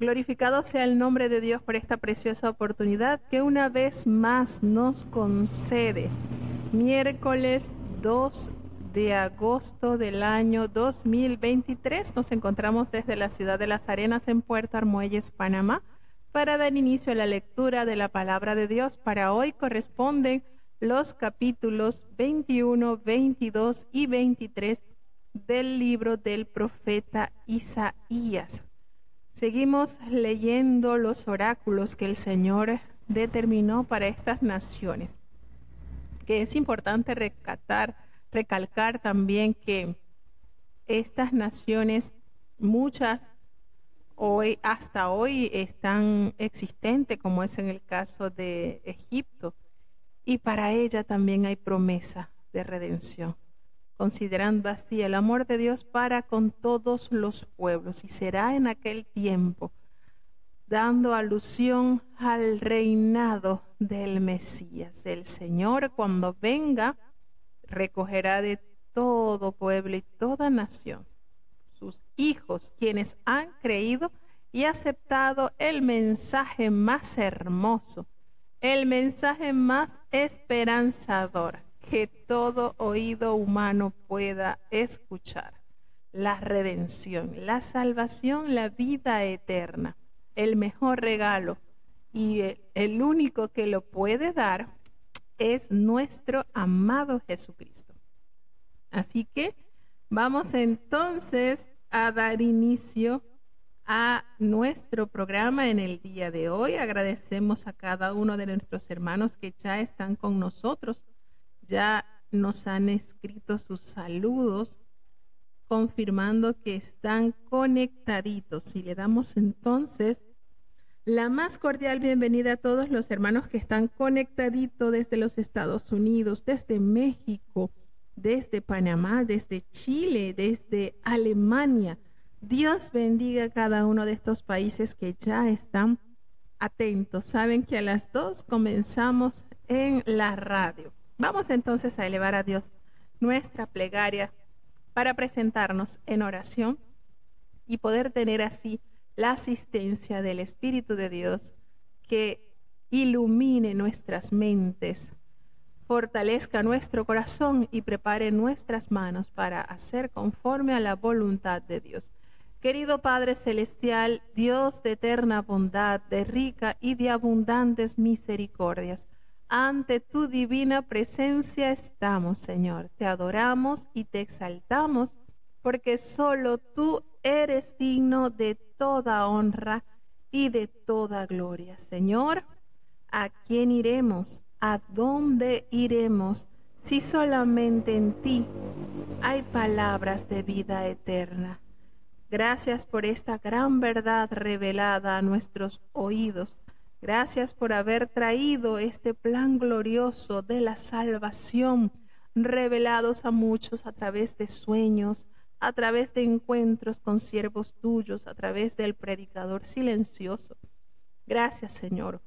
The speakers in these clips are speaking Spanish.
Glorificado sea el nombre de Dios por esta preciosa oportunidad que una vez más nos concede. Miércoles 2 de agosto del año 2023 nos encontramos desde la ciudad de Las Arenas en Puerto Armuelles, Panamá, para dar inicio a la lectura de la palabra de Dios. Para hoy corresponden los capítulos 21, 22 y 23 del libro del profeta Isaías. Seguimos leyendo los oráculos que el Señor determinó para estas naciones, que es importante recalcar también que estas naciones, muchas hasta hoy están existentes, como es en el caso de Egipto, y para ella también hay promesa de redención, considerando así el amor de Dios para con todos los pueblos, y será en aquel tiempo, dando alusión al reinado del Mesías. El Señor, cuando venga, recogerá de todo pueblo y toda nación sus hijos, quienes han creído y aceptado el mensaje más hermoso, el mensaje más esperanzador que todo oído humano pueda escuchar: la redención, la salvación, la vida eterna, el mejor regalo, y el único que lo puede dar es nuestro amado Jesucristo. Así que vamos entonces a dar inicio a nuestro programa en el día de hoy. Agradecemos a cada uno de nuestros hermanos que ya están con nosotros. Ya nos han escrito sus saludos, confirmando que están conectaditos. Y le damos entonces la más cordial bienvenida a todos los hermanos que están conectaditos desde los Estados Unidos, desde México, desde Panamá, desde Chile, desde Alemania. Dios bendiga a cada uno de estos países que ya están atentos. Saben que a las 2 comenzamos en la radio. Vamos entonces a elevar a Dios nuestra plegaria para presentarnos en oración y poder tener así la asistencia del Espíritu de Dios que ilumine nuestras mentes, fortalezca nuestro corazón y prepare nuestras manos para hacer conforme a la voluntad de Dios. Querido Padre Celestial, Dios de eterna bondad, de rica y de abundantes misericordias, ante tu divina presencia estamos, Señor. Te adoramos y te exaltamos, porque solo tú eres digno de toda honra y de toda gloria. Señor, ¿a quién iremos? ¿A dónde iremos si solamente en ti hay palabras de vida eterna? Gracias por esta gran verdad revelada a nuestros oídos. Gracias por haber traído este plan glorioso de la salvación, revelados a muchos a través de sueños, a través de encuentros con siervos tuyos, a través del predicador silencioso. Gracias, Señor.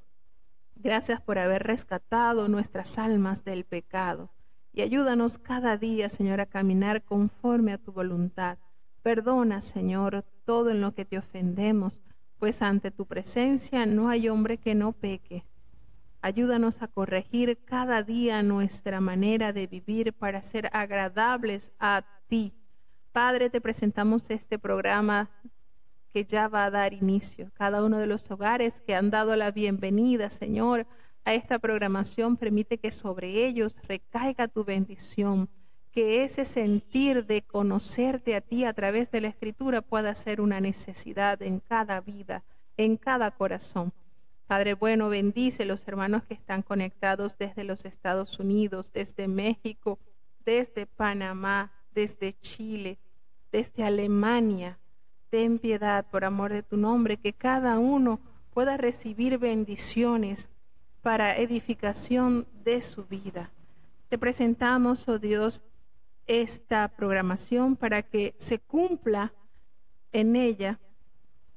Gracias por haber rescatado nuestras almas del pecado. Y ayúdanos cada día, Señor, a caminar conforme a tu voluntad. Perdona, Señor, todo en lo que te ofendemos, pues ante tu presencia no hay hombre que no peque. Ayúdanos a corregir cada día nuestra manera de vivir para ser agradables a ti. Padre, te presentamos este programa que ya va a dar inicio. Cada uno de los hogares que han dado la bienvenida, Señor, a esta programación, permite que sobre ellos recaiga tu bendición, que ese sentir de conocerte a ti a través de la Escritura pueda ser una necesidad en cada vida, en cada corazón. Padre bueno, bendice los hermanos que están conectados desde los Estados Unidos, desde México, desde Panamá, desde Chile, desde Alemania. Ten piedad por amor de tu nombre, que cada uno pueda recibir bendiciones para edificación de su vida. Te presentamos, oh Dios, esta programación para que se cumpla en ella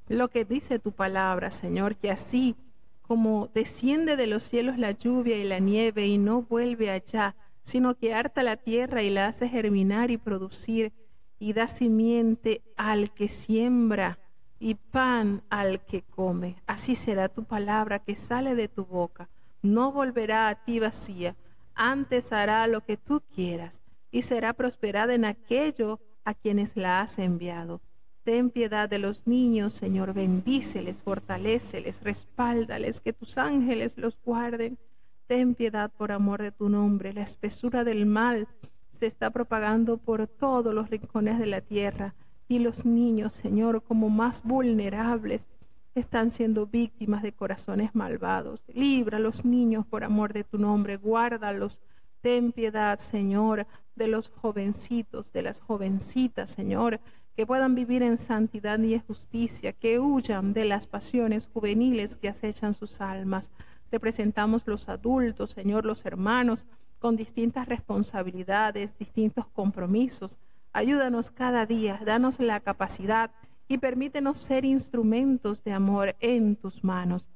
lo que dice tu palabra, Señor, que así como desciende de los cielos la lluvia y la nieve y no vuelve allá, sino que harta la tierra y la hace germinar y producir y da simiente al que siembra y pan al que come. Así será tu palabra que sale de tu boca. No volverá a ti vacía, antes hará lo que tú quieras, y será prosperada en aquello a quienes la has enviado. Ten piedad de los niños, Señor, bendíceles, fortaléceles, respáldales, que tus ángeles los guarden. Ten piedad por amor de tu nombre. La espesura del mal se está propagando por todos los rincones de la tierra, y los niños, Señor, como más vulnerables, están siendo víctimas de corazones malvados. Libra a los niños por amor de tu nombre, guárdalos. Ten piedad, Señor, de los jovencitos, de las jovencitas, Señor, que puedan vivir en santidad y en justicia, que huyan de las pasiones juveniles que acechan sus almas. Te presentamos los adultos, Señor, los hermanos, con distintas responsabilidades, distintos compromisos. Ayúdanos cada día, danos la capacidad y permítenos ser instrumentos de amor en tus manos.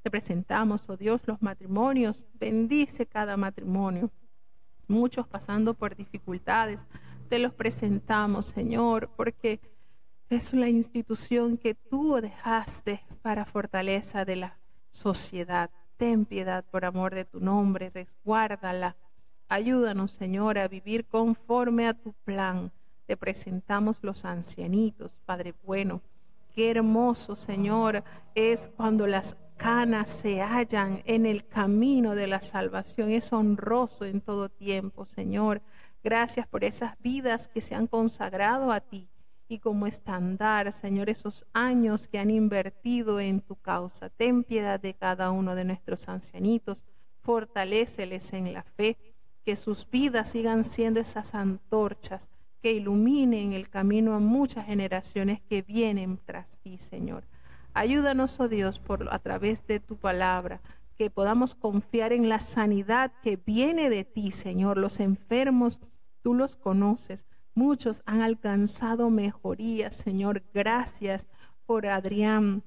Te presentamos, oh Dios, los matrimonios. Bendice cada matrimonio. Muchos pasando por dificultades, te los presentamos, Señor, porque es la institución que tú dejaste para fortaleza de la sociedad. Ten piedad por amor de tu nombre, resguárdala. Ayúdanos, Señor, a vivir conforme a tu plan. Te presentamos los ancianitos, Padre bueno. Qué hermoso, Señor, es cuando las canas se hallan en el camino de la salvación. Es honroso en todo tiempo, Señor. Gracias por esas vidas que se han consagrado a ti y como estandar, Señor, esos años que han invertido en tu causa. Ten piedad de cada uno de nuestros ancianitos. Fortaléceles en la fe, que sus vidas sigan siendo esas antorchas que iluminen el camino a muchas generaciones que vienen tras ti, Señor. Ayúdanos, oh Dios, a través de tu palabra, que podamos confiar en la sanidad que viene de ti, Señor. Los enfermos, tú los conoces. Muchos han alcanzado mejoría, Señor. Gracias por Adrián.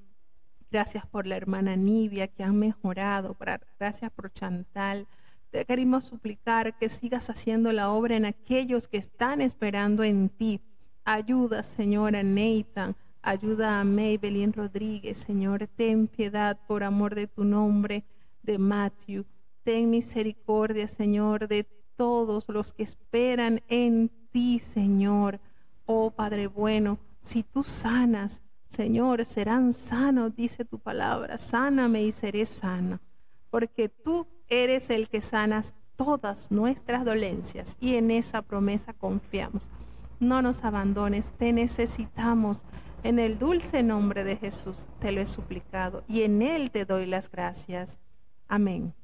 Gracias por la hermana Nivia, que han mejorado. Gracias por Chantal. Te queremos suplicar que sigas haciendo la obra en aquellos que están esperando en ti. Ayuda, Señor, a Nathan. Ayuda a Maybelline Rodríguez, Señor. Ten piedad por amor de tu nombre, de Matthew. Ten misericordia, Señor, de todos los que esperan en ti, Señor. Oh Padre bueno, si tú sanas, Señor, serán sanos, dice tu palabra. Sáname y seré sana, porque tú eres el que sanas todas nuestras dolencias, y en esa promesa confiamos. No nos abandones, te necesitamos. En el dulce nombre de Jesús te lo he suplicado, y en él te doy las gracias. Amén.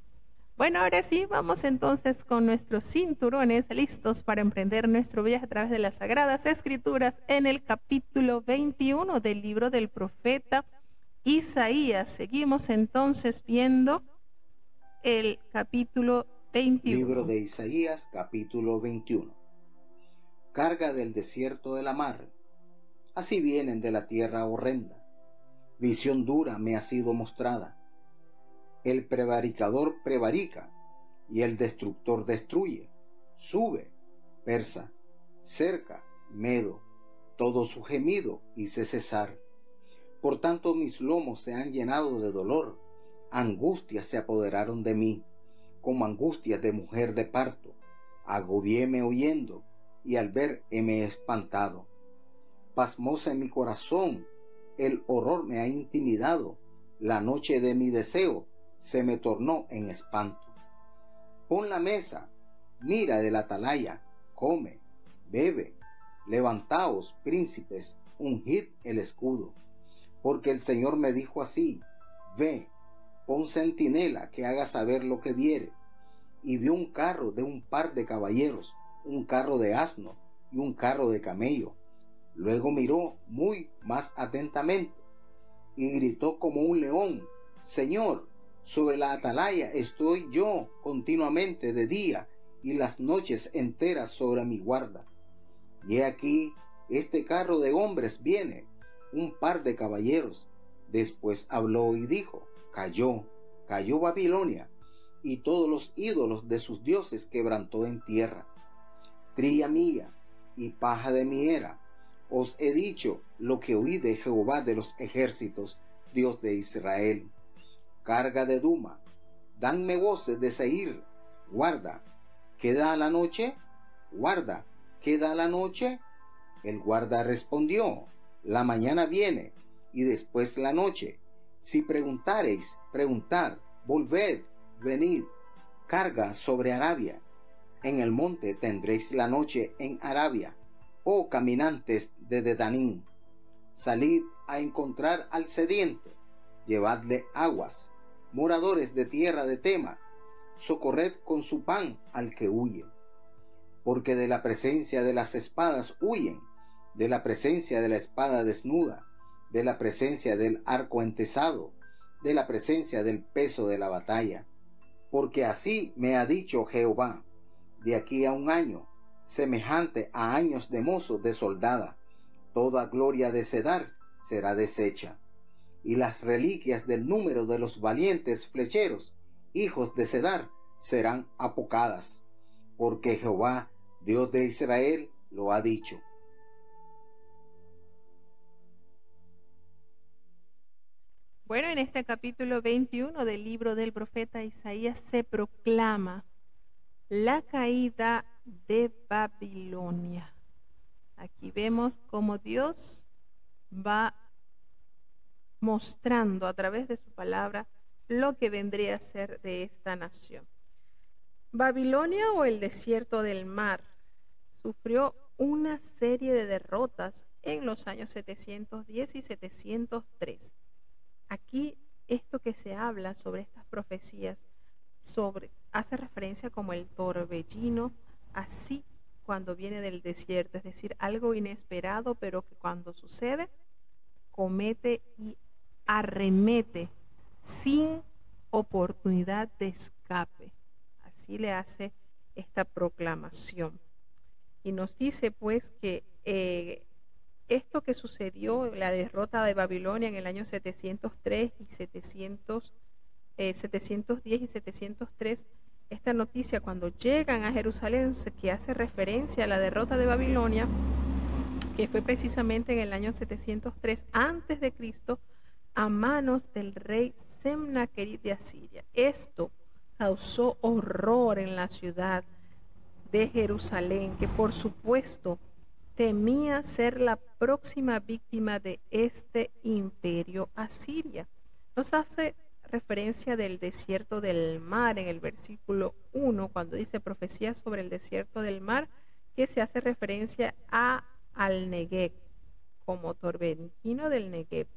Bueno, ahora sí, vamos entonces con nuestros cinturones listos para emprender nuestro viaje a través de las Sagradas Escrituras en el capítulo 21 del libro del profeta Isaías. Seguimos entonces viendo el capítulo 21. Libro de Isaías, capítulo 21. Carga del desierto de la mar. Así vienen de la tierra horrenda. Visión dura me ha sido mostrada. El prevaricador prevarica y el destructor destruye. Sube, Persa, cerca, Medo, todo su gemido hice cesar. Por tanto mis lomos se han llenado de dolor, angustias se apoderaron de mí, como angustias de mujer de parto. Agobiéme oyendo, y al ver heme espantado. Pasmosa en mi corazón, el horror me ha intimidado, la noche de mi deseo se me tornó en espanto. Pon la mesa, mira de la atalaya, come, bebe, levantaos, príncipes, ungid el escudo. Porque el Señor me dijo así: ve, pon centinela que haga saber lo que viere. Y vio un carro de un par de caballeros, un carro de asno y un carro de camello. Luego miró muy más atentamente y gritó como un león: Señor, sobre la atalaya estoy yo continuamente de día y las noches enteras sobre mi guarda. Y he aquí, este carro de hombres viene, un par de caballeros. Después habló y dijo: cayó Babilonia, y todos los ídolos de sus dioses quebrantó en tierra. Trilla mía y paja de mi era, os he dicho lo que oí de Jehová de los ejércitos, Dios de Israel. Carga de Duma, danme voces de Seir, guarda, ¿queda la noche? Guarda, ¿queda la noche? El guarda respondió, la mañana viene, y después la noche. Si preguntareis, preguntad, volved, venid, carga sobre Arabia. En el monte tendréis la noche en Arabia, oh caminantes de Dedanín. Salid a encontrar al sediento, llevadle aguas, moradores de tierra de Tema, socorred con su pan al que huye. Porque de la presencia de las espadas huyen, de la presencia de la espada desnuda, de la presencia del arco entesado, de la presencia del peso de la batalla. Porque así me ha dicho Jehová, de aquí a un año, semejante a años de mozo de soldada, toda gloria de Cedar será deshecha, y las reliquias del número de los valientes flecheros, hijos de Cedar, serán apocadas, porque Jehová, Dios de Israel, lo ha dicho. Bueno, en este capítulo 21 del libro del profeta Isaías se proclama la caída de Babilonia. Aquí vemos cómo Dios va mostrando a través de su palabra lo que vendría a ser de esta nación. Babilonia, o el desierto del mar, sufrió una serie de derrotas en los años 710 y 703. Aquí esto que se habla sobre estas profecías hace referencia como el torbellino, así cuando viene del desierto, es decir, algo inesperado, pero que cuando sucede, comete y arremete sin oportunidad de escape. Así le hace esta proclamación. Y nos dice pues que esto que sucedió, la derrota de Babilonia en el año 703 y 710 y 703, esta noticia cuando llegan a Jerusalén, que hace referencia a la derrota de Babilonia, que fue precisamente en el año 703 antes de Cristo, a manos del rey Semnaquerib de Asiria. Esto causó horror en la ciudad de Jerusalén, que por supuesto temía ser la próxima víctima de este imperio asiria. Nos hace referencia del desierto del mar en el versículo 1, cuando dice profecía sobre el desierto del mar, que se hace referencia al Negev, como torbellino del Negev.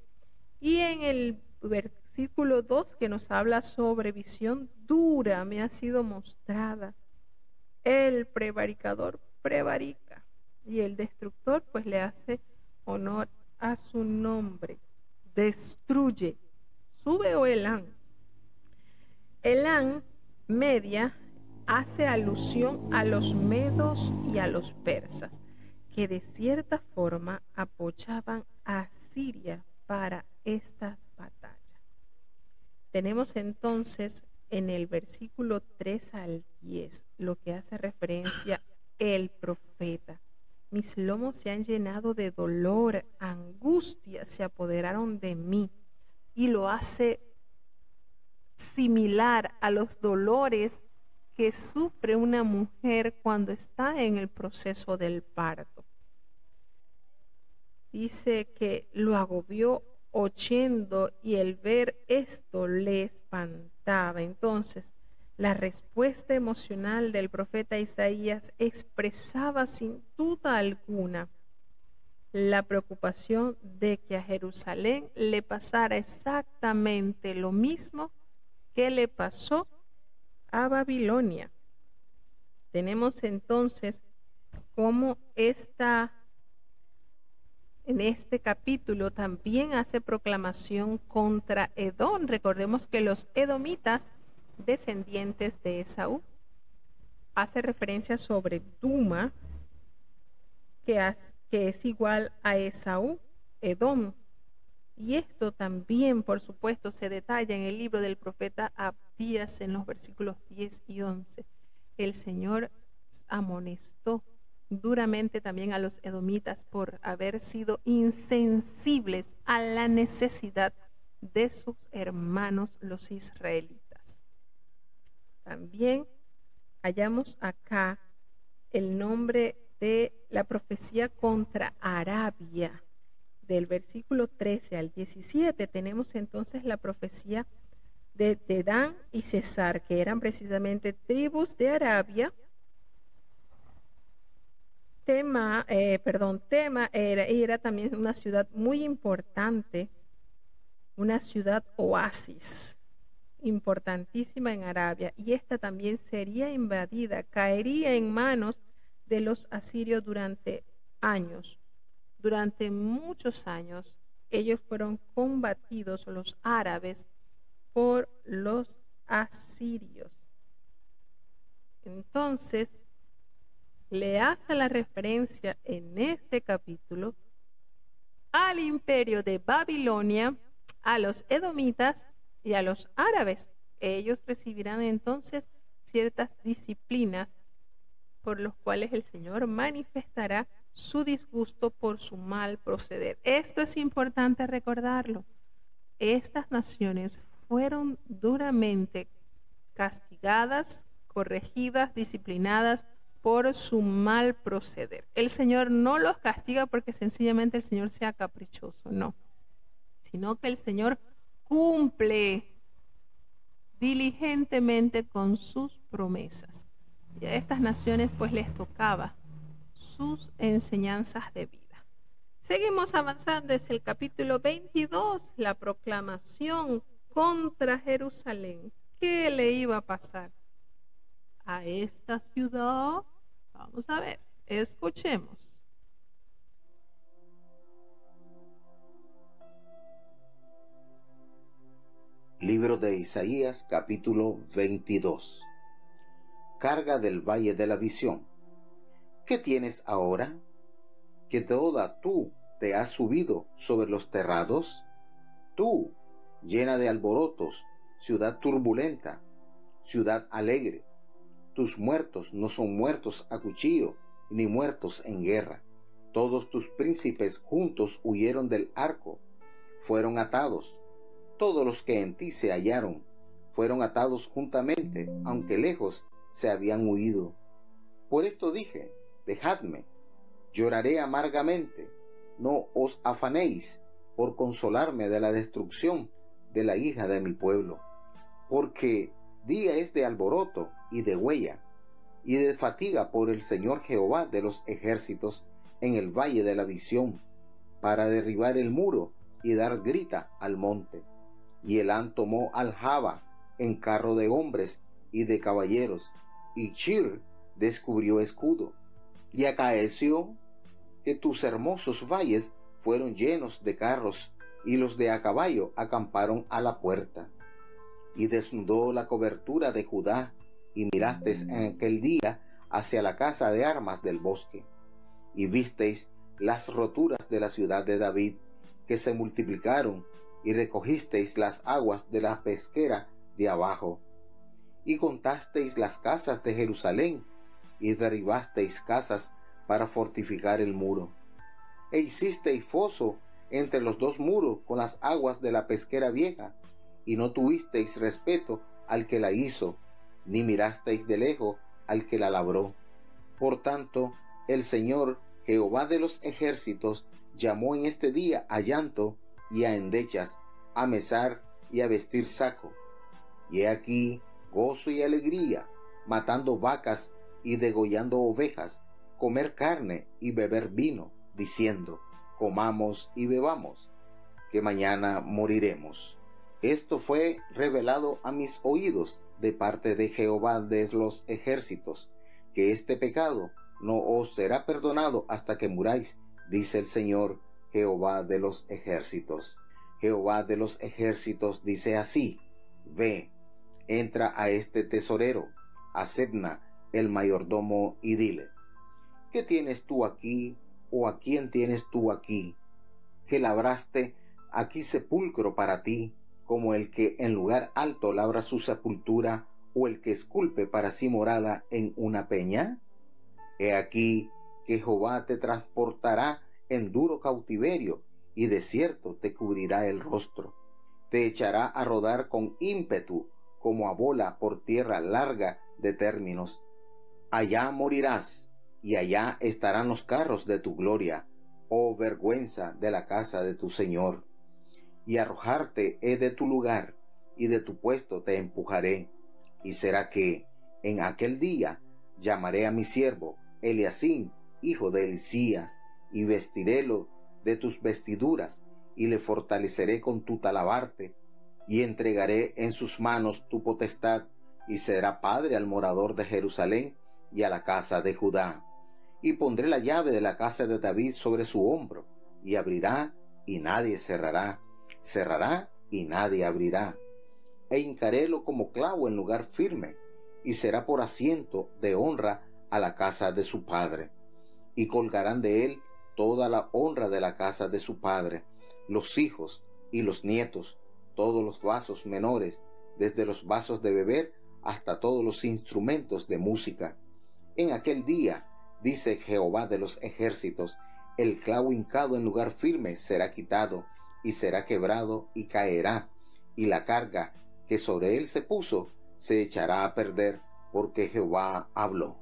Y en el versículo 2, que nos habla sobre visión dura me ha sido mostrada. El prevaricador prevarica, y el destructor pues le hace honor a su nombre. Destruye. Sube o Elán. Elán media hace alusión a los medos y a los persas, que de cierta forma apoyaban a Siria para estas batallas. Tenemos entonces en el versículo 3 al 10 lo que hace referencia el profeta. Mis lomos se han llenado de dolor, angustia se apoderaron de mí, y lo hace similar a los dolores que sufre una mujer cuando está en el proceso del parto. Dice que lo agobió oyendo, y el ver esto le espantaba. Entonces, la respuesta emocional del profeta Isaías expresaba sin duda alguna la preocupación de que a Jerusalén le pasara exactamente lo mismo que le pasó a Babilonia. Tenemos entonces cómo en este capítulo también hace proclamación contra Edom. Recordemos que los edomitas, descendientes de Esaú, hace referencia sobre Duma, que es igual a Esaú, Edom. Y esto también, por supuesto, se detalla en el libro del profeta Abdías en los versículos 10 y 11. El Señor amonestó, duramente también a los edomitas por haber sido insensibles a la necesidad de sus hermanos los israelitas. También hallamos acá el nombre de la profecía contra Arabia. Del versículo 13 al 17 tenemos entonces la profecía de Dedán y Cesar, que eran precisamente tribus de Arabia. Tema era también una ciudad muy importante, una ciudad oasis, importantísima en Arabia, y esta también sería invadida, caería en manos de los asirios durante años. Durante muchos años, ellos fueron combatidos, los árabes, por los asirios. Entonces, le hace la referencia en este capítulo al imperio de Babilonia, a los edomitas y a los árabes. Ellos recibirán entonces ciertas disciplinas por los cuales el Señor manifestará su disgusto por su mal proceder. Esto es importante recordarlo. Estas naciones fueron duramente castigadas, corregidas, disciplinadas por su mal proceder. El Señor no los castiga porque sencillamente el Señor sea caprichoso, no, sino que el Señor cumple diligentemente con sus promesas. Y a estas naciones pues les tocaba sus enseñanzas de vida. Seguimos avanzando, es el capítulo 22, la proclamación contra Jerusalén. ¿Qué le iba a pasar a esta ciudad? Vamos a ver, escuchemos. Libro de Isaías, capítulo 22. Carga del valle de la visión. ¿Qué tienes ahora? ¿Que toda tú te has subido sobre los terrados? Tú, llena de alborotos, ciudad turbulenta, ciudad alegre. Tus muertos no son muertos a cuchillo, ni muertos en guerra. Todos tus príncipes juntos huyeron del arco, fueron atados. Todos los que en ti se hallaron fueron atados juntamente, aunque lejos se habían huido. Por esto dije, dejadme, lloraré amargamente, no os afanéis por consolarme de la destrucción de la hija de mi pueblo, porque día es de alboroto y de huella, y de fatiga por el Señor Jehová de los ejércitos en el valle de la visión, para derribar el muro y dar grita al monte. Y Elán tomó aljaba en carro de hombres y de caballeros, y Chir descubrió escudo. Y acaeció que tus hermosos valles fueron llenos de carros, y los de a caballo acamparon a la puerta. Y desnudó la cobertura de Judá, y mirasteis en aquel día hacia la casa de armas del bosque, y visteis las roturas de la ciudad de David, que se multiplicaron, y recogisteis las aguas de la pesquera de abajo, y contasteis las casas de Jerusalén, y derribasteis casas para fortificar el muro, e hicisteis foso entre los dos muros con las aguas de la pesquera vieja, y no tuvisteis respeto al que la hizo, ni mirasteis de lejos al que la labró. Por tanto, el Señor, Jehová de los ejércitos, llamó en este día a llanto y a endechas, a mesar y a vestir saco. Y he aquí gozo y alegría, matando vacas y degollando ovejas, comer carne y beber vino, diciendo, comamos y bebamos, que mañana moriremos. Esto fue revelado a mis oídos de parte de Jehová de los ejércitos, que este pecado no os será perdonado hasta que muráis, dice el Señor, Jehová de los ejércitos. Jehová de los ejércitos dice así, ve, entra a este tesorero, a Sebna, el mayordomo, y dile, ¿qué tienes tú aquí, o a quién tienes tú aquí, que labraste aquí sepulcro para ti, como el que en lugar alto labra su sepultura, o el que esculpe para sí morada en una peña? He aquí que Jehová te transportará en duro cautiverio, y de cierto te cubrirá el rostro. Te echará a rodar con ímpetu, como a bola por tierra larga de términos. Allá morirás, y allá estarán los carros de tu gloria, oh vergüenza de la casa de tu Señor. Y arrojarte he de tu lugar, y de tu puesto te empujaré. Y será que, en aquel día, llamaré a mi siervo Eliacim, hijo de Hilcías, y vestirélo de tus vestiduras, y le fortaleceré con tu talabarte, y entregaré en sus manos tu potestad, y será padre al morador de Jerusalén y a la casa de Judá. Y pondré la llave de la casa de David sobre su hombro, y abrirá, y nadie cerrará, cerrará, y nadie abrirá. E hincarélo como clavo en lugar firme, y será por asiento de honra a la casa de su padre. Y colgarán de él toda la honra de la casa de su padre, los hijos y los nietos, todos los vasos menores, desde los vasos de beber hasta todos los instrumentos de música. En aquel día, dice Jehová de los ejércitos, el clavo hincado en lugar firme será quitado, y será quebrado y caerá, y la carga que sobre él se puso se echará a perder, porque Jehová habló.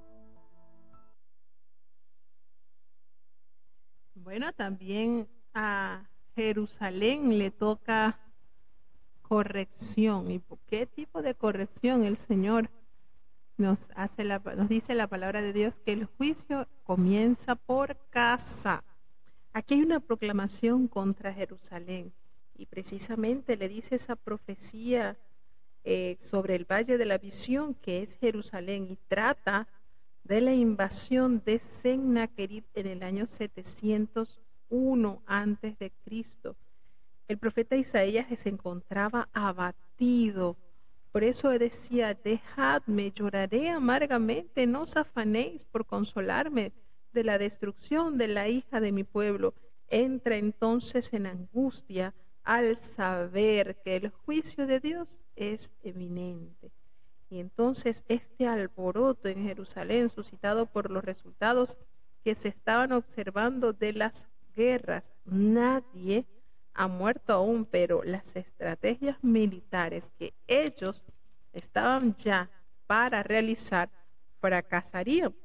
Bueno, también a Jerusalén le toca corrección. ¿Y por qué tipo de corrección? El Señor nos dice la palabra de Dios que el juicio comienza por casa. Aquí hay una proclamación contra Jerusalén, y precisamente le dice esa profecía sobre el Valle de la Visión, que es Jerusalén, y trata de la invasión de Sennacherib en el año 701 antes de Cristo. El profeta Isaías se encontraba abatido. Por eso decía: dejadme, lloraré amargamente, no os afanéis por consolarme de la destrucción de la hija de mi pueblo. Entra entonces en angustia al saber que el juicio de Dios es eminente. Y entonces este alboroto en Jerusalén, suscitado por los resultados que se estaban observando de las guerras, nadie ha muerto aún, pero las estrategias militares que ellos estaban ya para realizar fracasarían.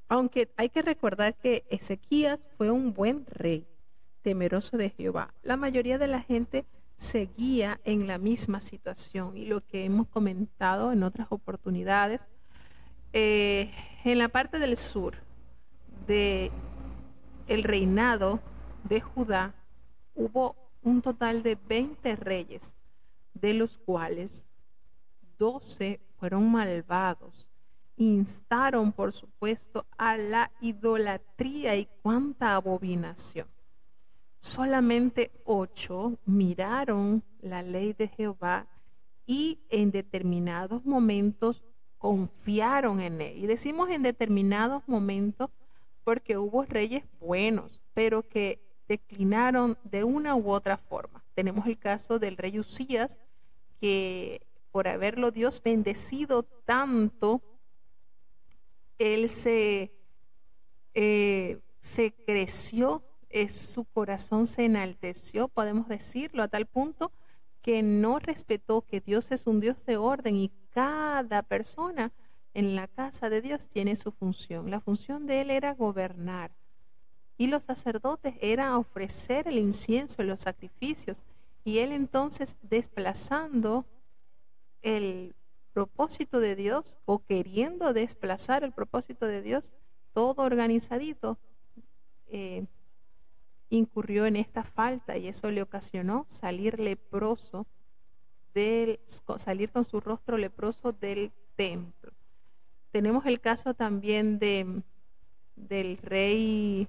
Aunque hay que recordar que Ezequías fue un buen rey, temeroso de Jehová. La mayoría de la gente seguía en la misma situación, y lo que hemos comentado en otras oportunidades, en la parte del sur de el reinado de Judá hubo un total de 20 reyes, de los cuales 12 fueron malvados. Instaron, por supuesto, a la idolatría y cuánta abominación. Solamente 8 miraron la ley de Jehová y en determinados momentos confiaron en él. Y decimos en determinados momentos porque hubo reyes buenos, pero que declinaron de una u otra forma. Tenemos el caso del rey Usías, que por haberlo Dios bendecido tanto, él se creció, su corazón se enalteció, podemos decirlo, a tal punto que no respetó que Dios es un Dios de orden, y cada persona en la casa de Dios tiene su función. La función de él era gobernar, y los sacerdotes era ofrecer el incienso y los sacrificios, y él entonces, desplazando el propósito de Dios, o queriendo desplazar el propósito de Dios, todo organizadito, incurrió en esta falta, y eso le ocasionó salir leproso, salir con su rostro leproso del templo. Tenemos el caso también del rey,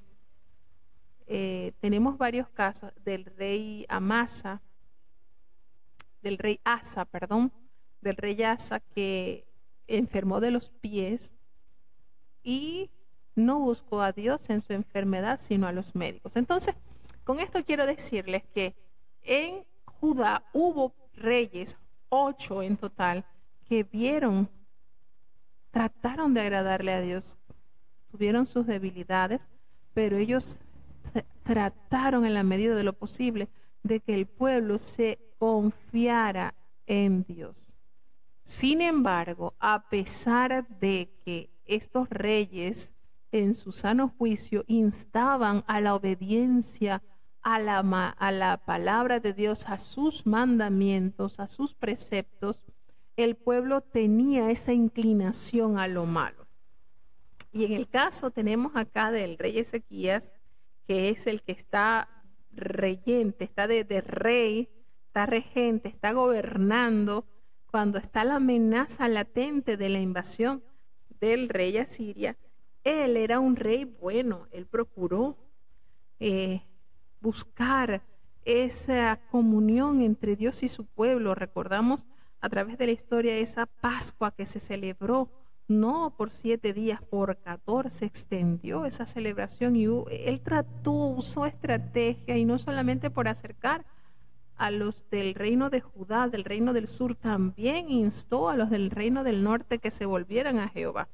tenemos varios casos del rey Asa, del rey Asa, que enfermó de los pies y no buscó a Dios en su enfermedad, sino a los médicos. Entonces, con esto quiero decirles que en Judá hubo reyes, 8 en total, que trataron de agradarle a Dios tuvieron sus debilidades, pero ellos trataron en la medida de lo posible de que el pueblo se confiara en Dios. Sin embargo, a pesar de que estos reyes en su sano juicio instaban a la obediencia a la palabra de Dios, a sus mandamientos, a sus preceptos, el pueblo tenía esa inclinación a lo malo. Y en el caso tenemos acá del rey Ezequías, que es el que está regente, está de rey, está regente, está gobernando, cuando está la amenaza latente de la invasión del rey Asiria. Él era un rey bueno, él procuró buscar esa comunión entre Dios y su pueblo. Recordamos a través de la historia esa Pascua que se celebró, no por 7 días, por 14 extendió esa celebración, y él usó estrategia, y no solamente por acercar a los del reino de Judá, del reino del sur, también instó a los del reino del norte que se volvieran a Jehová.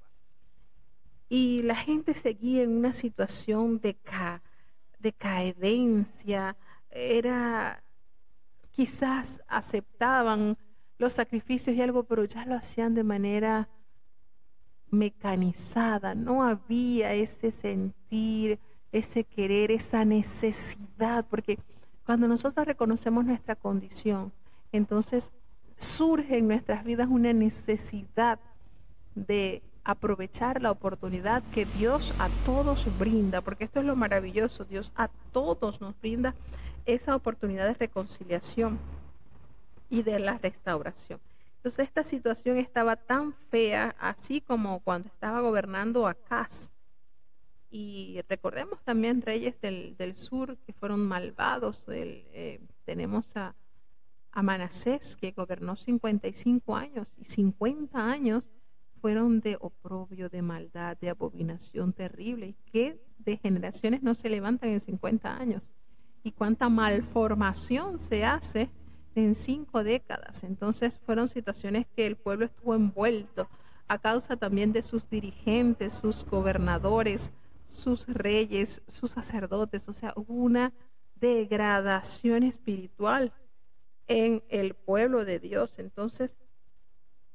Y la gente seguía en una situación de decadencia, quizás aceptaban los sacrificios y algo, pero ya lo hacían de manera mecanizada. No había ese sentir, ese querer, esa necesidad, porque cuando nosotros reconocemos nuestra condición, entonces surge en nuestras vidas una necesidad de aprovechar la oportunidad que Dios a todos brinda, porque esto es lo maravilloso, Dios a todos nos brinda esa oportunidad de reconciliación y de la restauración. Entonces esta situación estaba tan fea, así como cuando estaba gobernando Acaz. Y recordemos también reyes del sur que fueron malvados. Tenemos a Manasés, que gobernó 55 años, y 50 años fueron de oprobio, de maldad, de abominación terrible. ¿Y qué de generaciones no se levantan en 50 años? ¿Y cuánta malformación se hace en 5 décadas? Entonces fueron situaciones que el pueblo estuvo envuelto a causa también de sus dirigentes, sus gobernadores, sus reyes, sus sacerdotes. O sea, hubo una degradación espiritual en el pueblo de Dios. Entonces,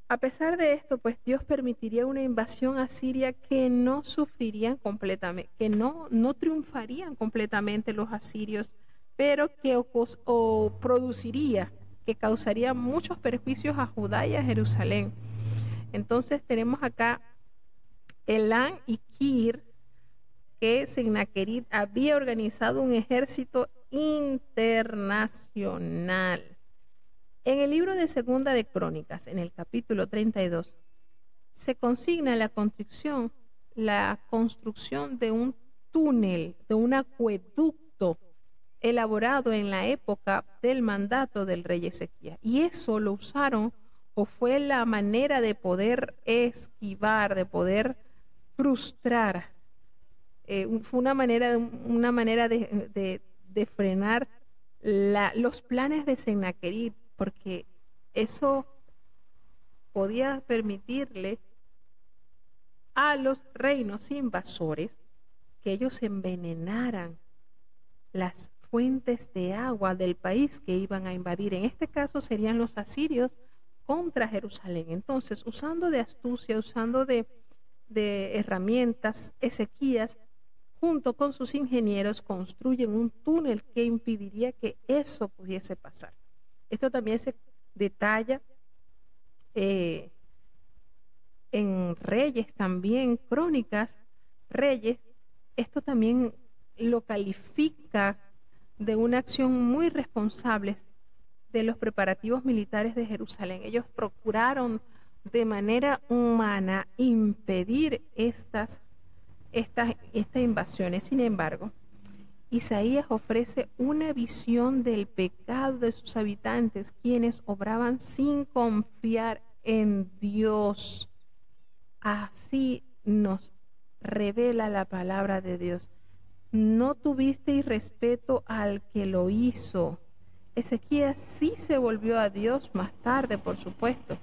a pesar de esto, pues Dios permitiría una invasión a Siria que no sufrirían completamente, que no triunfarían completamente los asirios, pero que produciría, que causaría muchos perjuicios a Judá y a Jerusalén. Entonces tenemos acá Elán y Kir, que Sennacherib había organizado un ejército internacional. En el libro de Segunda de Crónicas, en el capítulo 32, se consigna la construcción de un túnel, de un acueducto elaborado en la época del mandato del rey Ezequías. Y eso lo usaron, o fue la manera de poder esquivar, de poder frustrar. Fue una manera de frenar los planes de Sennacherib, porque eso podía permitirle a los reinos invasores que ellos envenenaran las fuentes de agua del país que iban a invadir. En este caso serían los asirios contra Jerusalén. Entonces, usando de astucia, usando de herramientas, Ezequías, junto con sus ingenieros, construyen un túnel que impediría que eso pudiese pasar. Esto también se detalla en Reyes, también Crónicas, Reyes. Esto también lo califica de una acción muy responsable de los preparativos militares de Jerusalén. Ellos procuraron de manera humana impedir estas invasiones. Sin embargo, Isaías ofrece una visión del pecado de sus habitantes, quienes obraban sin confiar en Dios. Así nos revela la palabra de Dios. No tuvisteis respeto al que lo hizo. Ezequías sí se volvió a Dios más tarde, por supuesto,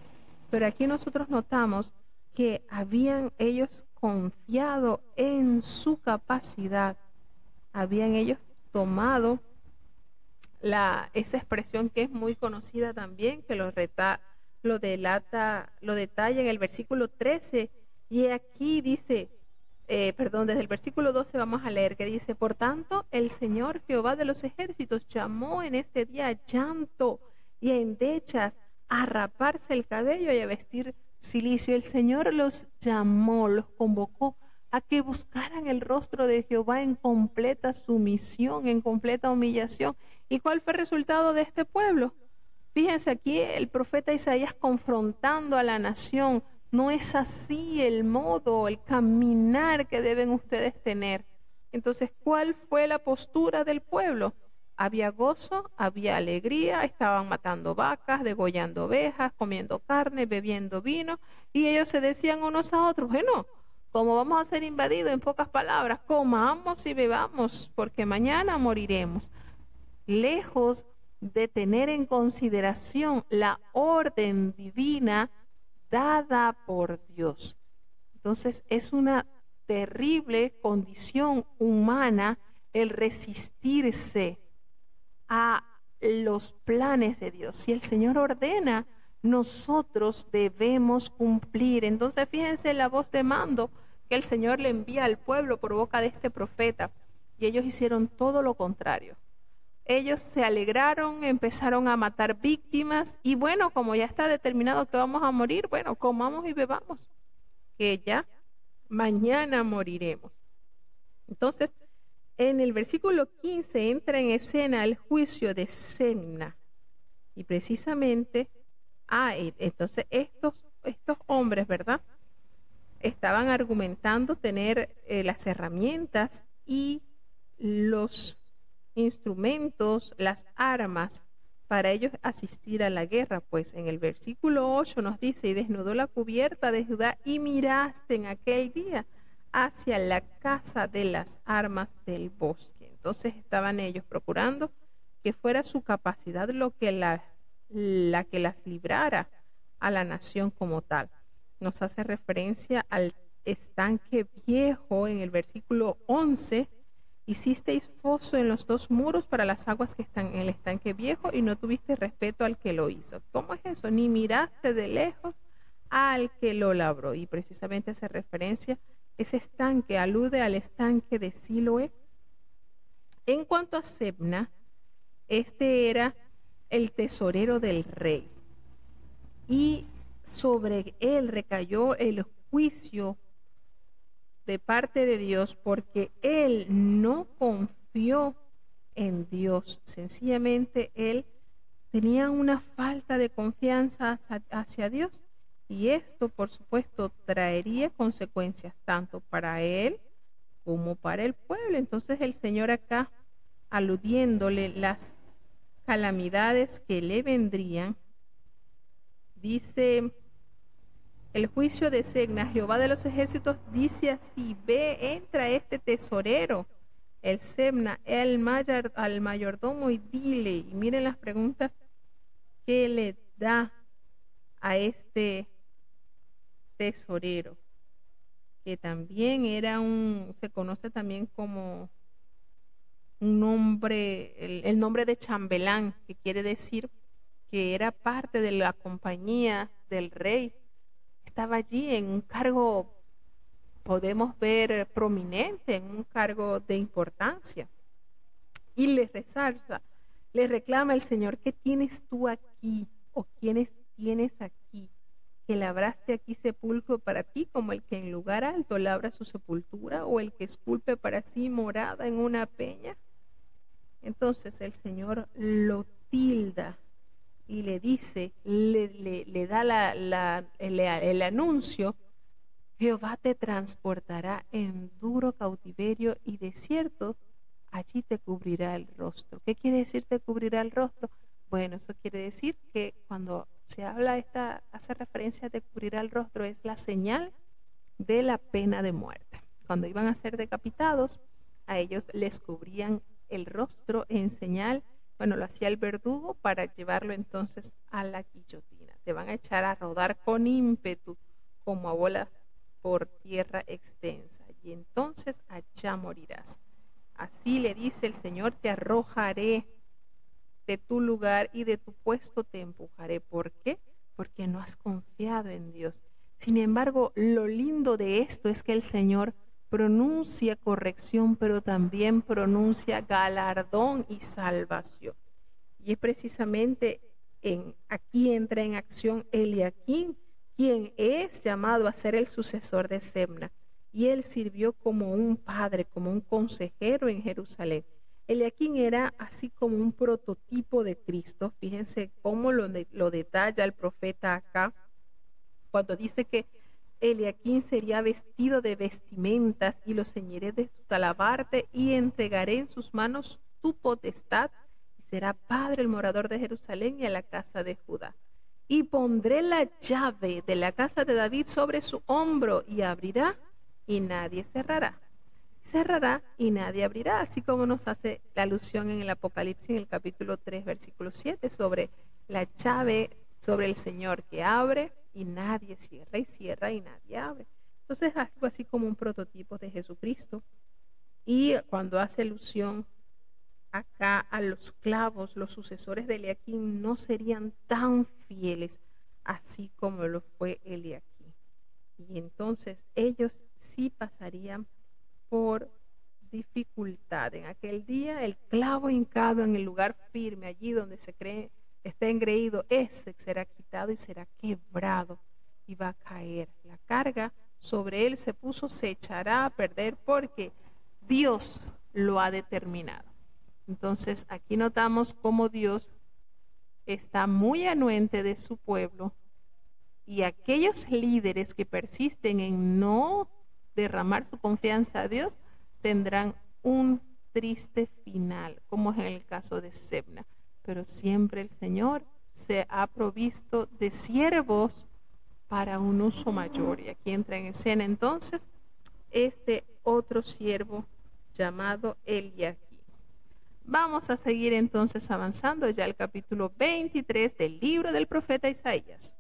pero aquí nosotros notamos que habían ellos confiado en su capacidad, habían ellos tomado esa expresión que es muy conocida también, que lo detalla en el versículo 13, y aquí dice, desde el versículo 12 vamos a leer, que dice: por tanto, el Señor Jehová de los ejércitos llamó en este día a llanto y a endechas, a raparse el cabello y a vestir cilicio. El Señor los llamó, los convocó a que buscaran el rostro de Jehová en completa sumisión, en completa humillación. ¿Y cuál fue el resultado de este pueblo? Fíjense aquí el profeta Isaías confrontando a la nación. No es así el modo, el caminar que deben ustedes tener. Entonces, ¿cuál fue la postura del pueblo? Había gozo, había alegría, estaban matando vacas, degollando ovejas, comiendo carne, bebiendo vino, y ellos se decían unos a otros: bueno, como vamos a ser invadidos, en pocas palabras, comamos y bebamos, porque mañana moriremos. Lejos de tener en consideración la orden divina dada por Dios. Entonces es una terrible condición humana el resistirse a los planes de Dios. Si el Señor ordena, nosotros debemos cumplir. Entonces fíjense la voz de mando que el Señor le envía al pueblo por boca de este profeta, y ellos hicieron todo lo contrario. Ellos se alegraron, empezaron a matar víctimas, y bueno, como ya está determinado que vamos a morir, bueno, comamos y bebamos, que ya mañana moriremos. Entonces, en el versículo 15 entra en escena el juicio de Sebna, y precisamente, entonces estos hombres, ¿verdad?, estaban argumentando tener las herramientas y los instrumentos, las armas para ellos asistir a la guerra. Pues en el versículo 8 nos dice: y desnudó la cubierta de Judá y miraste en aquel día hacia la casa de las armas del bosque. Entonces estaban ellos procurando que fuera su capacidad lo que la que las librara a la nación como tal. Nos hace referencia al estanque viejo en el versículo 11: hicisteis foso en los dos muros para las aguas que están en el estanque viejo, y no tuviste respeto al que lo hizo. ¿Cómo es eso? Ni miraste de lejos al que lo labró. Y precisamente hace referencia, ese estanque alude al estanque de Siloé. En cuanto a Sebna, este era el tesorero del rey, y sobre él recayó el juicio de parte de Dios, porque él no confió en Dios. Sencillamente él tenía una falta de confianza hacia Dios, y esto por supuesto traería consecuencias tanto para él como para el pueblo. Entonces el Señor acá, aludiéndole las calamidades que le vendrían, dice: el juicio de Sebna, Jehová de los ejércitos dice así: ve, entra este tesorero, el Sebna, al mayordomo, y dile. Y miren las preguntas que le da a este tesorero, que también era se conoce también como un nombre, el nombre de chambelán, que quiere decir que era parte de la compañía del rey. Estaba allí en un cargo, podemos ver, prominente, en un cargo de importancia. Y le resalta, le reclama el Señor: ¿qué tienes tú aquí? ¿O quiénes tienes aquí? Que labraste aquí sepulcro para ti, como el que en lugar alto labra su sepultura, o el que esculpe para sí morada en una peña. Entonces el Señor lo tilda y le dice, le da el anuncio: Jehová te transportará en duro cautiverio y desierto, allí te cubrirá el rostro. ¿Qué quiere decir te cubrirá el rostro? Bueno, eso quiere decir que cuando se habla hace referencia de cubrirá el rostro, es la señal de la pena de muerte. Cuando iban a ser decapitados, a ellos les cubrían el rostro en señal, bueno, lo hacía el verdugo para llevarlo entonces a la guillotina. Te van a echar a rodar con ímpetu como a bola por tierra extensa, y entonces allá morirás. Así le dice el Señor, te arrojaré de tu lugar y de tu puesto te empujaré. ¿Por qué? Porque no has confiado en Dios. Sin embargo, lo lindo de esto es que el Señor pronuncia corrección, pero también pronuncia galardón y salvación. Y es precisamente aquí entra en acción Eliaquim, quien es llamado a ser el sucesor de Sebna. Y él sirvió como un padre, como un consejero en Jerusalén. Eliaquim era así como un prototipo de Cristo. Fíjense cómo lo detalla el profeta acá, cuando dice que Eliaquim sería vestido de vestimentas y lo ceñiré de tu talabarte y entregaré en sus manos tu potestad y será padre el morador de Jerusalén y a la casa de Judá. Y pondré la llave de la casa de David sobre su hombro y abrirá y nadie cerrará. Cerrará y nadie abrirá, así como nos hace la alusión en el Apocalipsis en el capítulo 3, versículo 7, sobre la llave, sobre el Señor que abre y nadie cierra y nadie abre. Entonces, algo así como un prototipo de Jesucristo. Y cuando hace alusión acá a los clavos, los sucesores de Eliaquim no serían tan fieles así como lo fue Eliaquim. Y entonces ellos sí pasarían por dificultad. En aquel día el clavo hincado en el lugar firme, allí donde se cree está engreído, ese será quitado y será quebrado y va a caer. La carga sobre él se puso, se echará a perder porque Dios lo ha determinado. Entonces aquí notamos cómo Dios está muy anuente de su pueblo y aquellos líderes que persisten en no derramar su confianza a Dios tendrán un triste final, como es en el caso de Sebna. Pero siempre el Señor se ha provisto de siervos para un uso mayor. Y aquí entra en escena entonces este otro siervo llamado Eliaquim. Vamos a seguir entonces avanzando ya al capítulo 23 del libro del profeta Isaías.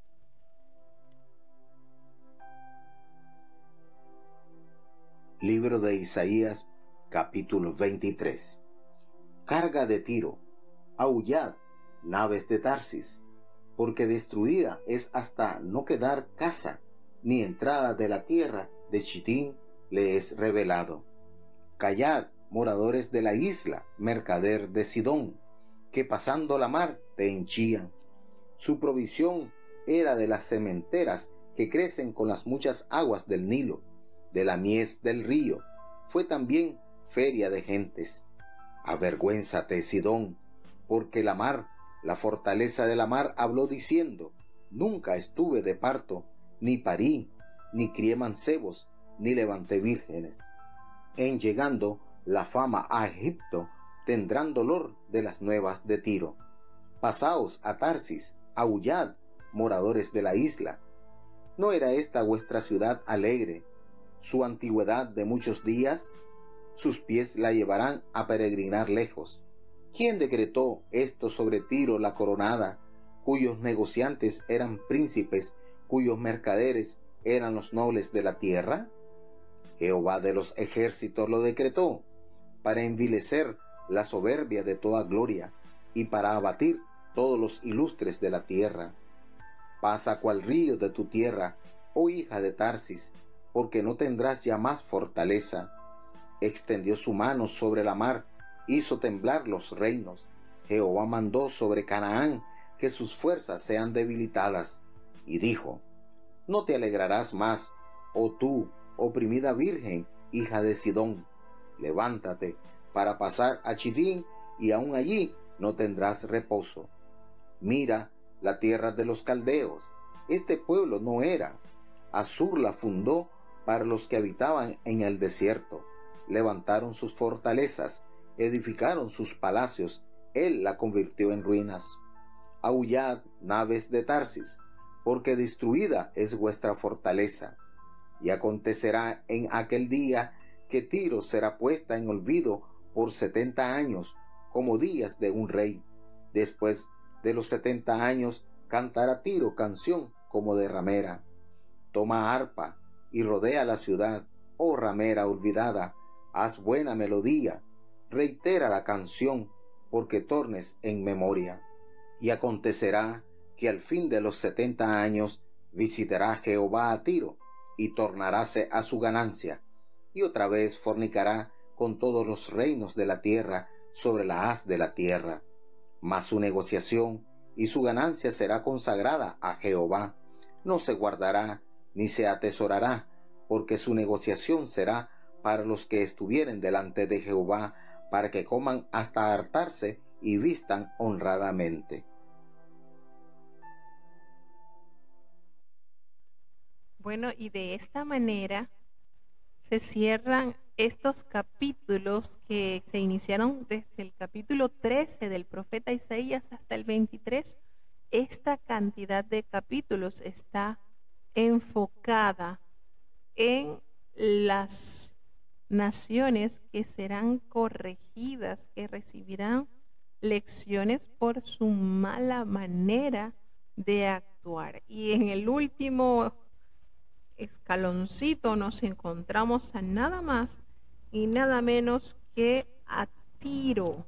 Libro de Isaías, capítulo 23. Carga de Tiro, aullad, naves de Tarsis, porque destruida es hasta no quedar casa, ni entrada de la tierra de Chitín le es revelado. Callad, moradores de la isla, mercader de Sidón, que pasando la mar te henchían. Su provisión era de las sementeras que crecen con las muchas aguas del Nilo, de la mies del río, fue también feria de gentes. Avergüénzate, Sidón, porque la mar, la fortaleza de la mar, habló diciendo: nunca estuve de parto, ni parí, ni crié mancebos, ni levanté vírgenes. En llegando la fama a Egipto, tendrán dolor de las nuevas de Tiro. Pasaos a Tarsis, aullad, moradores de la isla. ¿No era esta vuestra ciudad alegre, su antigüedad de muchos días? Sus pies la llevarán a peregrinar lejos. ¿Quién decretó esto sobre Tiro la coronada, cuyos negociantes eran príncipes, cuyos mercaderes eran los nobles de la tierra? Jehová de los ejércitos lo decretó, para envilecer la soberbia de toda gloria, y para abatir todos los ilustres de la tierra. Pasa cual río de tu tierra, oh hija de Tarsis, porque no tendrás ya más fortaleza. Extendió su mano sobre la mar, hizo temblar los reinos. Jehová mandó sobre Canaán que sus fuerzas sean debilitadas. Y dijo: no te alegrarás más, oh tú, oprimida virgen, hija de Sidón. Levántate para pasar a Chidín, y aun allí no tendrás reposo. Mira la tierra de los caldeos. Este pueblo no era. Asur la fundó para los que habitaban en el desierto. Levantaron sus fortalezas, edificaron sus palacios, él la convirtió en ruinas. Aullad, naves de Tarsis, porque destruida es vuestra fortaleza. Y acontecerá en aquel día que Tiro será puesta en olvido por 70 años, como días de un rey. Después de los 70 años cantará Tiro canción como de ramera. Toma arpa y rodea la ciudad, oh ramera olvidada, haz buena melodía, reitera la canción, porque tornes en memoria. Y acontecerá que al fin de los 70 años visitará Jehová a Tiro, y tornaráse a su ganancia, y otra vez fornicará con todos los reinos de la tierra sobre la haz de la tierra. Mas su negociación y su ganancia será consagrada a Jehová, no se guardará ni se atesorará, porque su negociación será para los que estuvieren delante de Jehová, para que coman hasta hartarse y vistan honradamente. Bueno, y de esta manera se cierran estos capítulos que se iniciaron desde el capítulo 13 del profeta Isaías hasta el 23. Esta cantidad de capítulos está enfocada en las naciones que serán corregidas, que recibirán lecciones por su mala manera de actuar. Y en el último escaloncito nos encontramos a nada más y nada menos que a Tiro.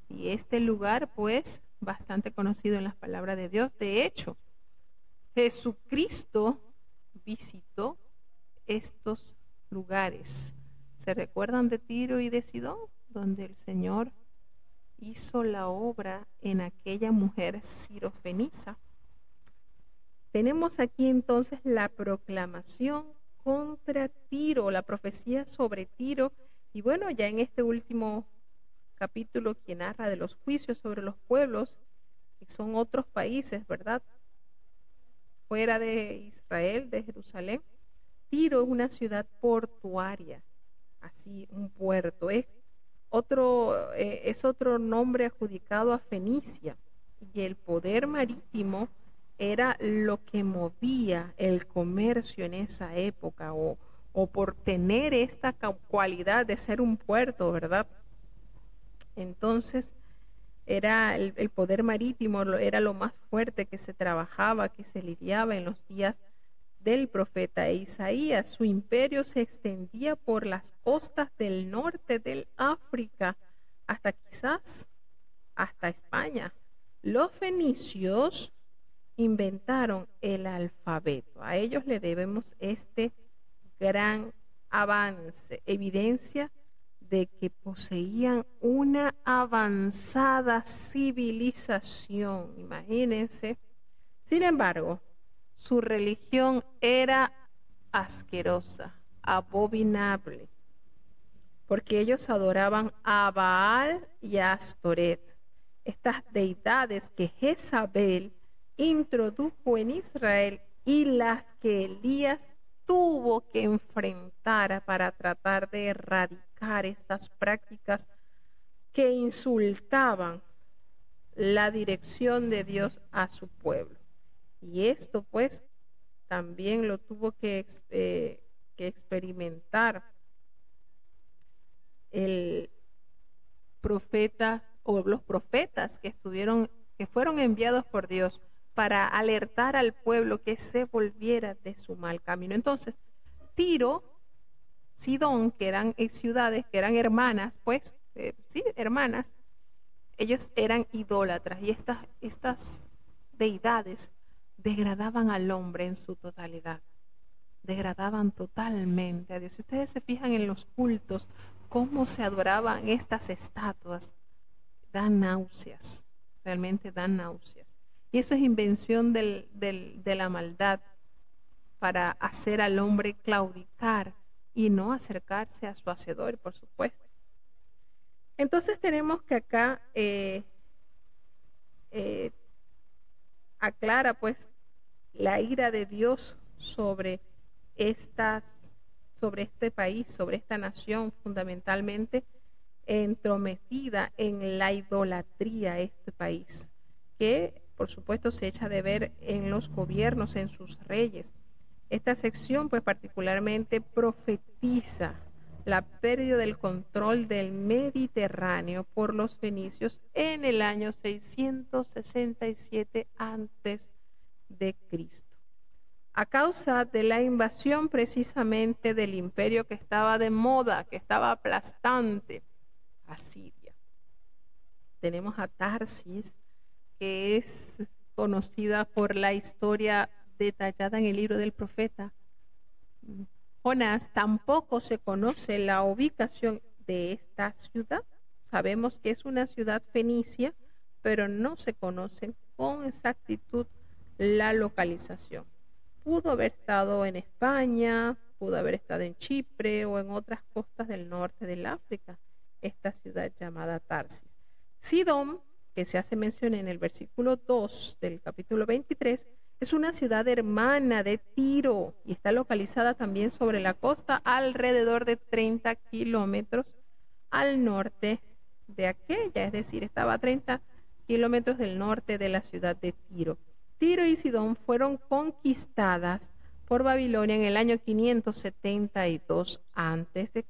Y este lugar, pues, bastante conocido en las palabras de Dios. De hecho, Jesucristo visitó estos lugares. ¿Se recuerdan de Tiro y de Sidón? Donde el Señor hizo la obra en aquella mujer sirofenisa. Tenemos aquí entonces la proclamación contra Tiro, la profecía sobre Tiro. Y bueno, ya en este último capítulo que narra de los juicios sobre los pueblos, que son otros países, ¿verdad? Fuera de Israel, de Jerusalén. Tiro es una ciudad portuaria, así un puerto. Es otro nombre adjudicado a Fenicia. Y el poder marítimo era lo que movía el comercio en esa época, o por tener esta cualidad de ser un puerto, ¿verdad? Entonces, era el poder marítimo, era lo más fuerte que se trabajaba, que se lidiaba en los días del profeta Isaías. Su imperio se extendía por las costas del norte del África, quizás hasta España. Los fenicios inventaron el alfabeto. A ellos le debemos este gran avance, evidencia de que poseían una avanzada civilización. Imagínense. Sin embargo, su religión era asquerosa, abominable, porque ellos adoraban a Baal y a Astoret, estas deidades que Jezabel introdujo en Israel y las que Elías tuvo que enfrentar para tratar de erradicar estas prácticas que insultaban la dirección de Dios a su pueblo. Y esto pues también lo tuvo que experimentar el profeta o los profetas que fueron enviados por Dios para alertar al pueblo que se volviera de su mal camino. Entonces, Tiro, Sidón, que eran ciudades, que eran hermanas, pues, hermanas, ellos eran idólatras, y estas deidades degradaban al hombre en su totalidad, degradaban totalmente a Dios. Si ustedes se fijan en los cultos, cómo se adoraban estas estatuas, dan náuseas, realmente dan náuseas. Y eso es invención de la maldad para hacer al hombre claudicar y no acercarse a su hacedor, por supuesto. Entonces tenemos que acá aclara pues la ira de Dios sobre este país, sobre esta nación, fundamentalmente entrometida en la idolatría, este país, que por supuesto se echa de ver en los gobiernos, en sus reyes. Esta sección pues particularmente profetiza la pérdida del control del Mediterráneo por los fenicios en el año 667 antes de Cristo. a causa de la invasión precisamente del imperio que estaba de moda, que estaba aplastante, Asiria. Tenemos a Tarsis, que es conocida por la historia detallada en el libro del profeta Jonás. Tampoco se conoce la ubicación de esta ciudad. Sabemos que es una ciudad fenicia, pero no se conoce con exactitud la localización. Pudo haber estado en España, pudo haber estado en Chipre o en otras costas del norte del África, esta ciudad llamada Tarsis. Sidón, que se hace mención en el versículo 2 del capítulo 23, es una ciudad hermana de Tiro y está localizada también sobre la costa alrededor de 30 kilómetros al norte de aquella, es decir, estaba a 30 kilómetros del norte de la ciudad de Tiro. Tiro y Sidón fueron conquistadas por Babilonia en el año 572 a.C.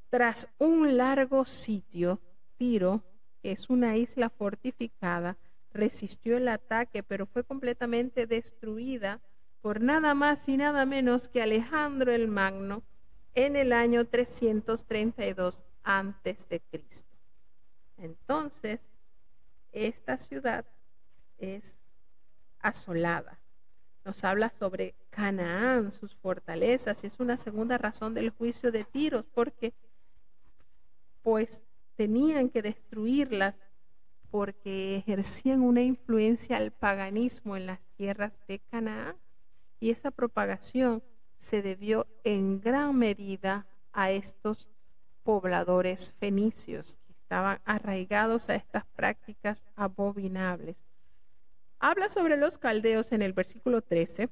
Tras un largo sitio, Tiro, que es una isla fortificada, resistió el ataque, pero fue completamente destruida por nada más y nada menos que Alejandro el Magno en el año 332 a.C. Entonces, esta ciudad es asolada. Nos habla sobre Canaán, sus fortalezas, y es una segunda razón del juicio de Tiro, porque pues tenían que destruirlas porque ejercían una influencia al paganismo en las tierras de Canaán, y esa propagación se debió en gran medida a estos pobladores fenicios que estaban arraigados a estas prácticas abominables. Habla sobre los caldeos en el versículo 13,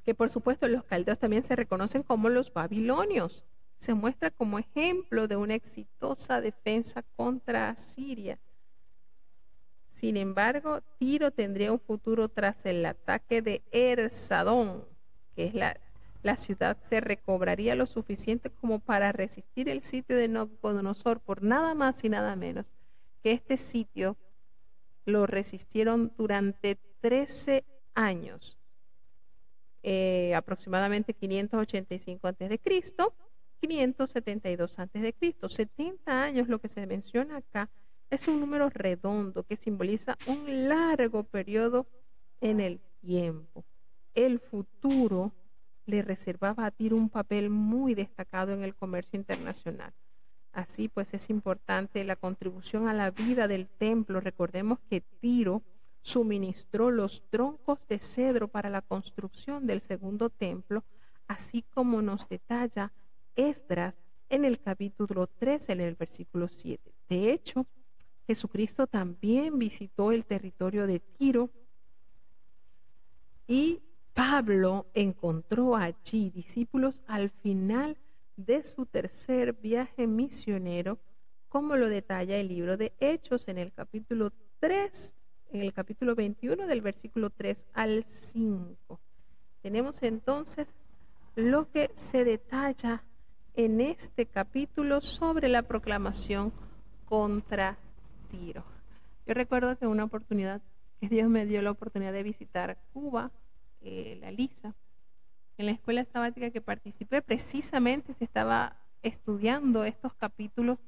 que por supuesto los caldeos también se reconocen como los babilonios. Se muestra como ejemplo de una exitosa defensa contra Asiria. Sin embargo, Tiro tendría un futuro tras el ataque de Ersadón, que es la ciudad se recobraría lo suficiente como para resistir el sitio de Nabucodonosor por nada más y nada menos que este sitio lo resistieron durante 13 años, aproximadamente 585 a.C., 572 a.C., 70 años. Lo que se menciona acá es un número redondo que simboliza un largo periodo en el tiempo. El futuro le reservaba a Tiro un papel muy destacado en el comercio internacional. Así pues es importante la contribución a la vida del templo. Recordemos que Tiro suministró los troncos de cedro para la construcción del segundo templo, así como nos detalla Esdras en el capítulo 3, en el versículo 7. De hecho, Jesucristo también visitó el territorio de Tiro y Pablo encontró allí discípulos al final de su tercer viaje misionero, como lo detalla el libro de Hechos en el capítulo 3, en el capítulo 21 del versículo 3 al 5. Tenemos entonces lo que se detalla en este capítulo sobre la proclamación contra Tiro. Yo recuerdo que una oportunidad que Dios me dio la oportunidad de visitar Cuba, la Lisa, en la escuela sabática que participé, precisamente se estaba estudiando estos capítulos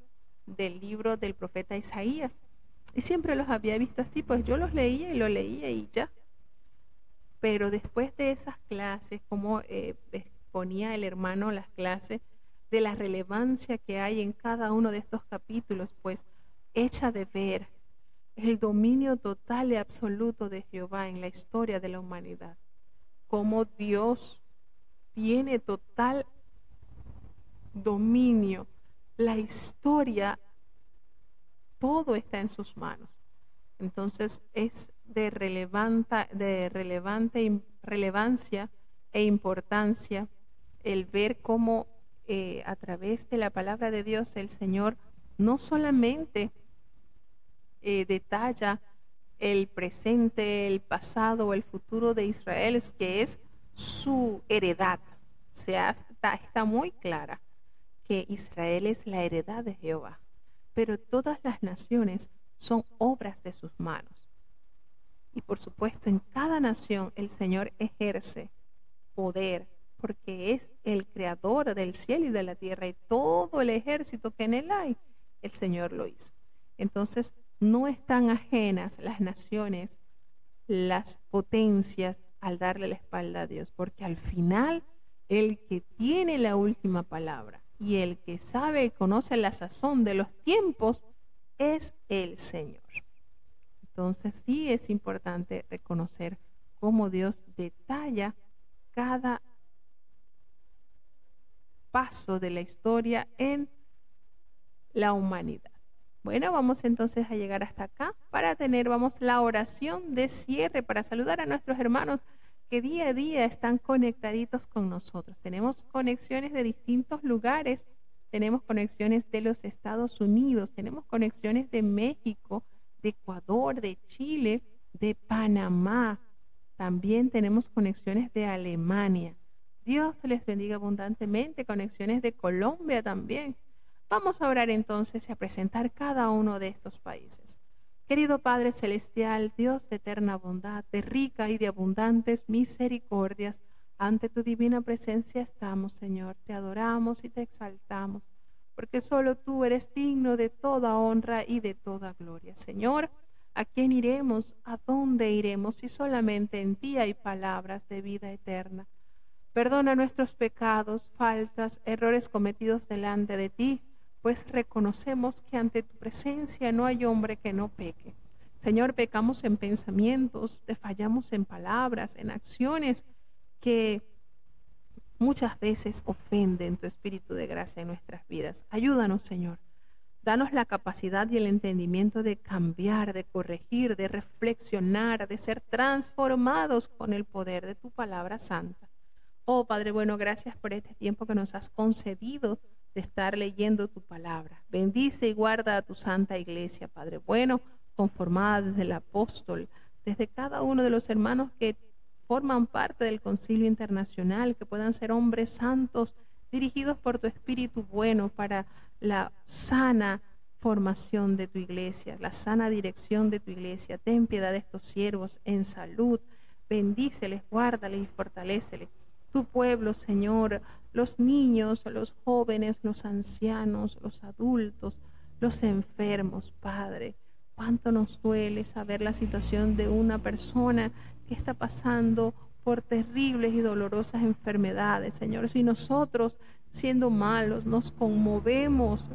del libro del profeta Isaías, y siempre los había visto así, pues yo los leía y ya. Pero después de esas clases, como exponía el hermano las clases, de la relevancia que hay en cada uno de estos capítulos, pues echa de ver el dominio total y absoluto de Jehová en la historia de la humanidad, cómo Dios tiene total dominio, la historia, todo está en sus manos. Entonces es de relevancia e importancia el ver cómo a través de la palabra de Dios el Señor no solamente detalla el presente, el pasado, el futuro de Israel, que es su heredad. Está muy clara que Israel es la heredad de Jehová, pero todas las naciones son obras de sus manos. Y por supuesto, en cada nación el Señor ejerce poder, porque es el creador del cielo y de la tierra, y todo el ejército que en él hay, el Señor lo hizo. Entonces, no están ajenas las naciones, las potencias, al darle la espalda a Dios, porque al final el que tiene la última palabra y el que sabe y conoce la sazón de los tiempos es el Señor. Entonces sí es importante reconocer cómo Dios detalla cada paso de la historia en la humanidad. Bueno, vamos entonces a llegar hasta acá para tener, la oración de cierre para saludar a nuestros hermanos que día a día están conectaditos con nosotros. Tenemos conexiones de distintos lugares, tenemos conexiones de los Estados Unidos, tenemos conexiones de México, de Ecuador, de Chile, de Panamá. También tenemos conexiones de Alemania. Dios les bendiga abundantemente, conexiones de Colombia también. Vamos a orar entonces y a presentar cada uno de estos países. Querido Padre Celestial, Dios de eterna bondad, de rica y de abundantes misericordias, ante tu divina presencia estamos, Señor. Te adoramos y te exaltamos, porque solo tú eres digno de toda honra y de toda gloria. Señor, ¿a quién iremos? ¿A dónde iremos? Si solamente en ti hay palabras de vida eterna. Perdona nuestros pecados, faltas, errores cometidos delante de ti, pues reconocemos que ante tu presencia no hay hombre que no peque. Señor, pecamos en pensamientos, te fallamos en palabras, en acciones que muchas veces ofenden tu espíritu de gracia en nuestras vidas. Ayúdanos, Señor. Danos la capacidad y el entendimiento de cambiar, de corregir, de reflexionar, de ser transformados con el poder de tu palabra santa. Oh Padre bueno, gracias por este tiempo que nos has concedido de estar leyendo tu palabra. Bendice y guarda a tu santa iglesia, Padre bueno, conformada desde el apóstol, desde cada uno de los hermanos que forman parte del Concilio Internacional, que puedan ser hombres santos, dirigidos por tu Espíritu bueno para la sana formación de tu iglesia, la sana dirección de tu iglesia. Ten piedad de estos siervos en salud. Bendíceles, guárdales y fortaléceles. Tu pueblo, Señor, los niños, los jóvenes, los ancianos, los adultos, los enfermos, Padre. Cuánto nos duele saber la situación de una persona que está pasando por terribles y dolorosas enfermedades, Señor. Si nosotros, siendo malos, nos conmovemos,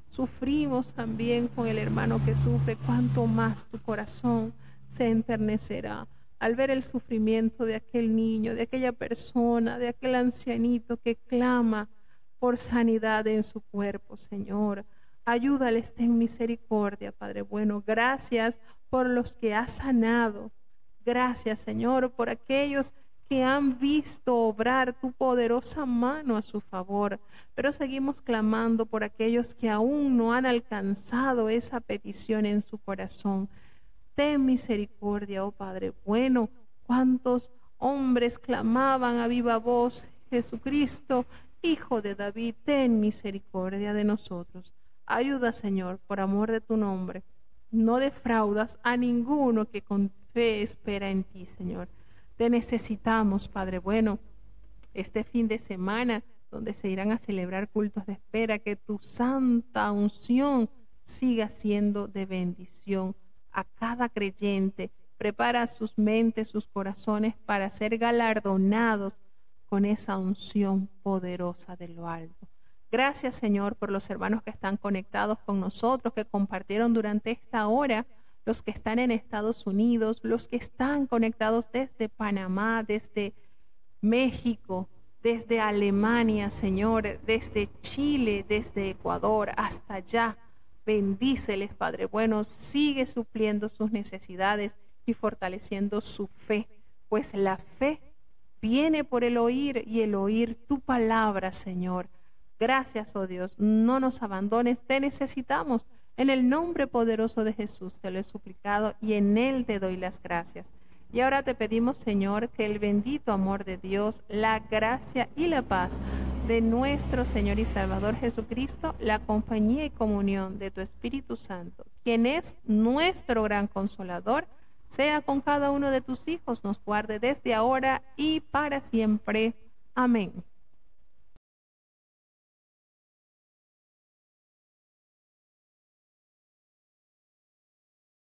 sufrimos también con el hermano que sufre, cuánto más tu corazón se enternecerá al ver el sufrimiento de aquel niño, de aquella persona, de aquel ancianito que clama por sanidad en su cuerpo, Señor. Ayúdales, ten misericordia, Padre bueno. Gracias por los que has sanado. Gracias, Señor, por aquellos que han visto obrar tu poderosa mano a su favor. Pero seguimos clamando por aquellos que aún no han alcanzado esa petición en su corazón. Ten misericordia, oh Padre bueno. Cuántos hombres clamaban a viva voz: Jesucristo, Hijo de David, ten misericordia de nosotros. Ayuda, Señor, por amor de tu nombre. No defraudas a ninguno que con fe espera en ti, Señor. Te necesitamos, Padre bueno. Este fin de semana, donde se irán a celebrar cultos de espera, que tu santa unción siga siendo de bendición a cada creyente. Prepara sus mentes, sus corazones para ser galardonados con esa unción poderosa de lo alto. Gracias, Señor, por los hermanos que están conectados con nosotros, que compartieron durante esta hora, los que están en Estados Unidos, los que están conectados desde Panamá, desde México, desde Alemania, Señor, desde Chile, desde Ecuador, hasta allá. Bendíceles, Padre bueno, sigue supliendo sus necesidades y fortaleciendo su fe, pues la fe viene por el oír y el oír tu palabra, Señor. Gracias, oh Dios, no nos abandones, te necesitamos. En el nombre poderoso de Jesús te lo he suplicado y en él te doy las gracias. Y ahora te pedimos, Señor, que el bendito amor de Dios, la gracia y la paz de nuestro Señor y Salvador Jesucristo, la compañía y comunión de tu Espíritu Santo, quien es nuestro gran consolador, sea con cada uno de tus hijos, nos guarde desde ahora y para siempre. Amén.